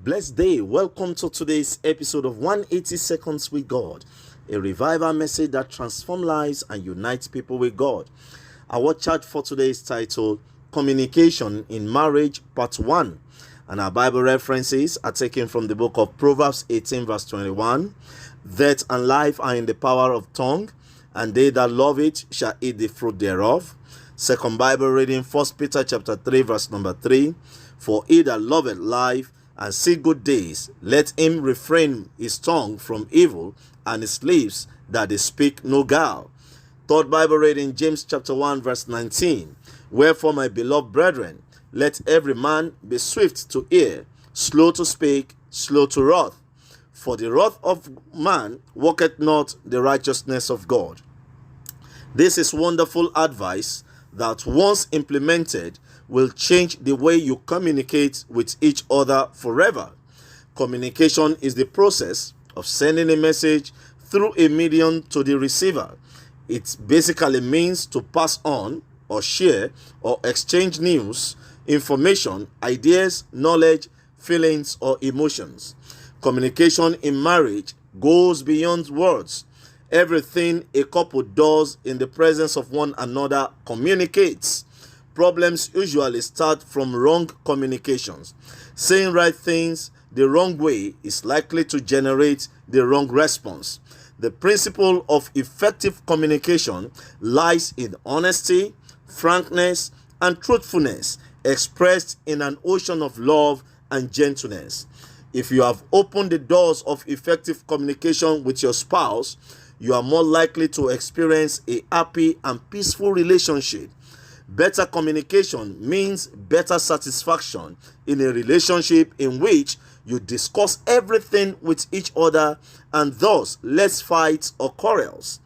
Blessed day. Welcome to today's episode of 180 Seconds with God, a revival message that transforms lives and unites people with God. Our charge for today is titled Communication in Marriage Part 1, and our Bible references are taken from the book of Proverbs 18 verse 21. Death and life are in the power of tongue, and they that love it shall eat the fruit thereof. Second Bible reading, 1 Peter chapter 3 verse number 3. For he that loveth life and see good days, let him refrain his tongue from evil, and his lips that they speak no guile. Third Bible reading, James chapter 1 verse 19. Wherefore, my beloved brethren, let every man be swift to hear, slow to speak, slow to wrath. For the wrath of man worketh not the righteousness of God. This is wonderful advice that once implemented will change the way you communicate with each other forever. Communication is the process of sending a message through a medium to the receiver. It basically means to pass on or share or exchange news, information, ideas, knowledge, feelings, or emotions. Communication in marriage goes beyond words. Everything a couple does in the presence of one another communicates. Problems usually start from wrong communications. Saying right things the wrong way is likely to generate the wrong response. The principle of effective communication lies in honesty, frankness, and truthfulness expressed in an ocean of love and gentleness. If you have opened the doors of effective communication with your spouse, you are more likely to experience a happy and peaceful relationship. Better communication means better satisfaction in a relationship in which you discuss everything with each other and thus less fights or quarrels.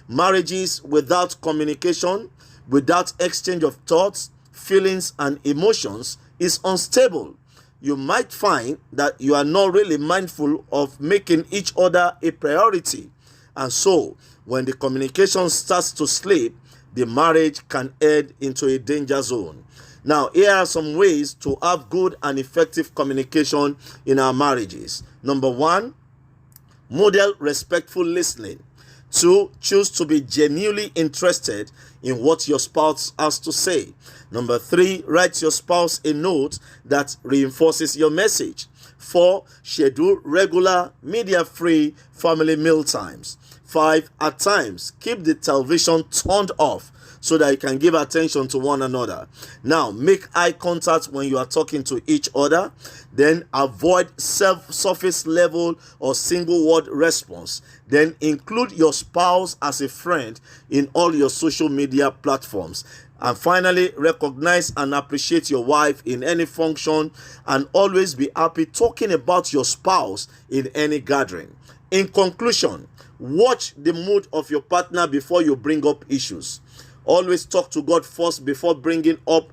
Marriages without communication, without exchange of thoughts, feelings, and emotions is unstable. You might find that you are not really mindful of making each other a priority. And so, when the communication starts to slip, the marriage can head into a danger zone. Now, here are some ways to have good and effective communication in our marriages. Number 1, model respectful listening. 2, choose to be genuinely interested in what your spouse has to say. Number 3, write your spouse a note that reinforces your message. 4, schedule regular media-free family meal times. 5, at times, keep the television turned off so that you can give attention to one another. Now, make eye contact when you are talking to each other. Then avoid surface level or single word response. Then include your spouse as a friend in all your social media platforms. And finally, recognize and appreciate your wife in any function, and always be happy talking about your spouse in any gathering. In conclusion, watch the mood of your partner before you bring up issues. Always talk to God first before bringing up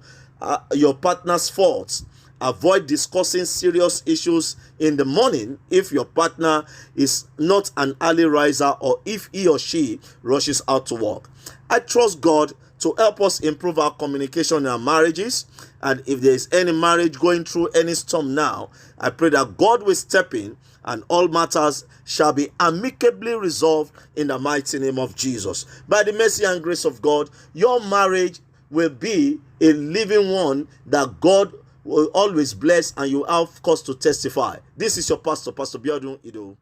your partner's faults. Avoid discussing serious issues in the morning if your partner is not an early riser or if he or she rushes out to work. I trust God to help us improve our communication in our marriages. And if there is any marriage going through any storm now, I pray that God will step in and all matters shall be amicably resolved in the mighty name of Jesus. By the mercy and grace of God, your marriage will be a living one that God will always bless, and you have cause to testify. This is your pastor, Pastor Abiodun, Idowu.